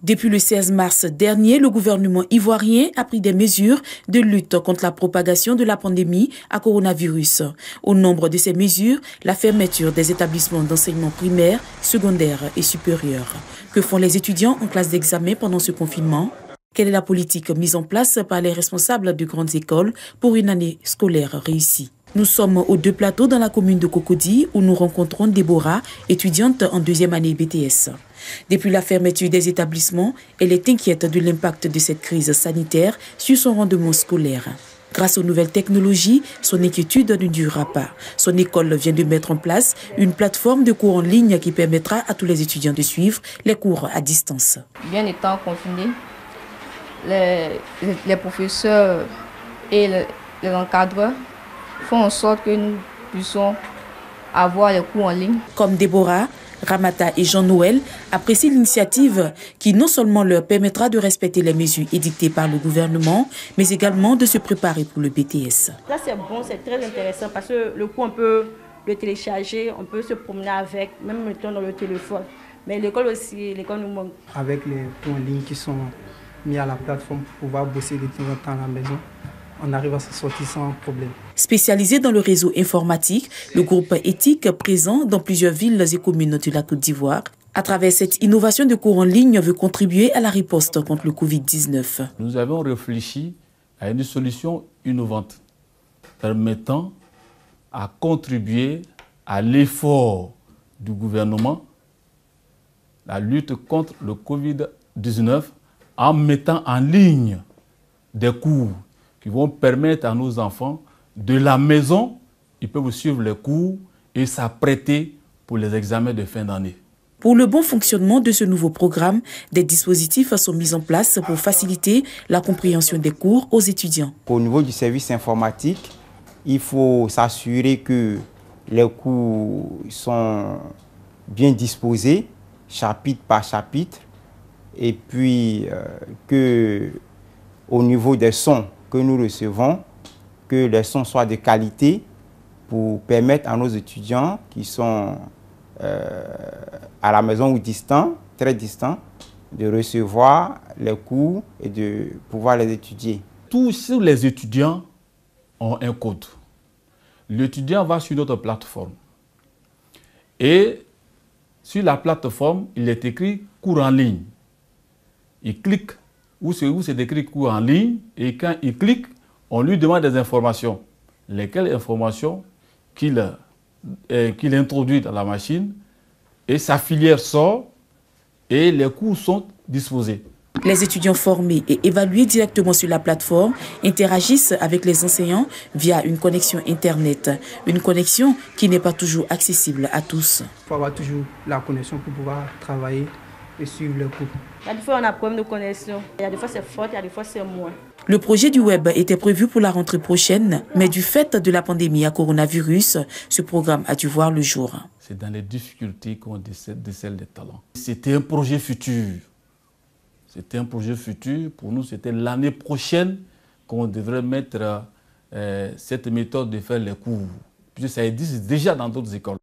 Depuis le 16 mars dernier, le gouvernement ivoirien a pris des mesures de lutte contre la propagation de la pandémie à coronavirus. Au nombre de ces mesures, la fermeture des établissements d'enseignement primaire, secondaire et supérieur. Que font les étudiants en classe d'examen pendant ce confinement? Quelle est la politique mise en place par les responsables de grandes écoles pour une année scolaire réussie? Nous sommes aux deux plateaux dans la commune de Cocody où nous rencontrons Déborah, étudiante en deuxième année BTS. Depuis la fermeture des établissements, elle est inquiète de l'impact de cette crise sanitaire sur son rendement scolaire. Grâce aux nouvelles technologies, son inquiétude ne durera pas. Son école vient de mettre en place une plateforme de cours en ligne qui permettra à tous les étudiants de suivre les cours à distance. Bien étant confinés, les professeurs et les encadreurs font en sorte que nous puissions avoir les cours en ligne. Comme Déborah, Ramata et Jean-Noël apprécient l'initiative qui non seulement leur permettra de respecter les mesures édictées par le gouvernement, mais également de se préparer pour le BTS. Ça c'est bon, c'est très intéressant parce que le cours on peut le télécharger, on peut se promener avec, même mettons dans le téléphone. Mais l'école aussi, l'école nous manque. Avec les cours en ligne qui sont mis à la plateforme pour pouvoir bosser de temps en temps à la maison, on arrive à se sortir sans problème. Spécialisé dans le réseau informatique, le groupe éthique présent dans plusieurs villes et communes de la Côte d'Ivoire, à travers cette innovation de cours en ligne, veut contribuer à la riposte contre le Covid-19. Nous avons réfléchi à une solution innovante permettant à contribuer à l'effort du gouvernement, la lutte contre le Covid-19, en mettant en ligne des cours qui vont permettre à nos enfants, de la maison, ils peuvent suivre les cours et s'apprêter pour les examens de fin d'année. Pour le bon fonctionnement de ce nouveau programme, des dispositifs sont mis en place pour faciliter la compréhension des cours aux étudiants. Au niveau du service informatique, il faut s'assurer que les cours sont bien disposés, chapitre par chapitre, et puis que au niveau des sons que nous recevons, que les sons soient de qualité pour permettre à nos étudiants qui sont à la maison ou distants, très distants, de recevoir les cours et de pouvoir les étudier. Tous les étudiants ont un code. L'étudiant va sur notre plateforme et sur la plateforme, il est écrit cours en ligne. Il clique où c'est écrit cours en ligne et quand il clique, on lui demande des informations. Lesquelles informations qu'il introduit dans la machine et sa filière sort et les cours sont disposés. Les étudiants formés et évalués directement sur la plateforme interagissent avec les enseignants via une connexion Internet. Une connexion qui n'est pas toujours accessible à tous. Il faut avoir toujours la connexion pour pouvoir travailler et suivre le cours. Il y a des fois on a un problème de connexion, il y a des fois c'est fort, il y a des fois c'est moins. Le projet du web était prévu pour la rentrée prochaine, mais du fait de la pandémie à coronavirus, ce programme a dû voir le jour. C'est dans les difficultés qu'on décèle des talents. C'était un projet futur. C'était un projet futur. Pour nous, c'était l'année prochaine qu'on devrait mettre cette méthode de faire les cours. Puis ça existe déjà dans d'autres écoles.